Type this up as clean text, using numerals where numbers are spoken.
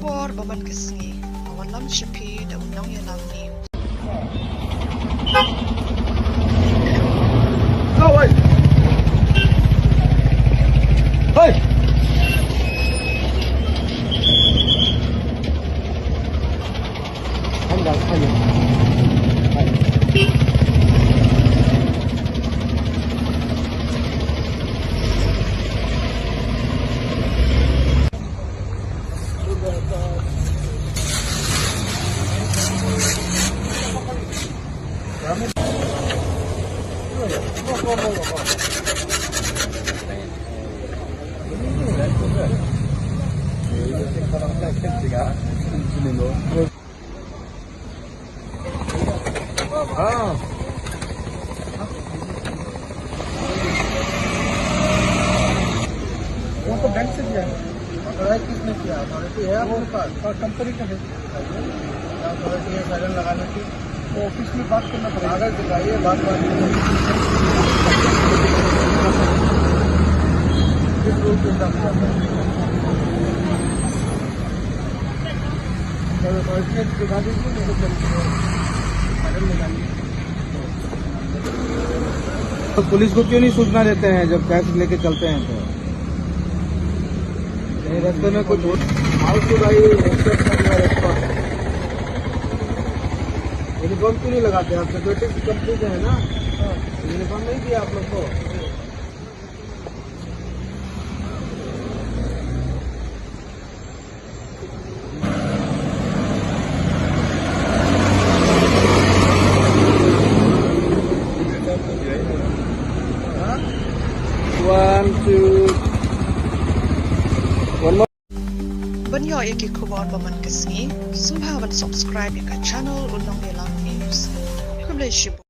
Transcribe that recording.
Kubor baman kesngi, awan lam shipi da unang yalam ni. Hey! Hey! वो तो bank से दिया है। अप्लाई किसने किया? अथॉरिटी है आपके पास? और कंपनी का है। अथॉरिटी है साइलेंट लगाने की, तो ऑफिस में बात करना पड़ेगा। कागज दिखाइए, बात किस रूल के हिसाब से आता है? अथॉरिटी ने दिखा दीजिए, मेरे को साइलेंट लगाइए। तो पुलिस को क्यों नहीं सूचना देते हैं जब टैक्स लेके चलते हैं? तो रास्ते में कुछ यूनिफॉर्म क्यों नहीं लगाते? आप सिक्योरिटी की कंपनी से है ना, यूनिफॉर्म नहीं दिया आप लोग को। 1, 2 Banyo iki kubor baman kesngi, sumhawan subscribe ika channel unang yalam news. Kublay shibu.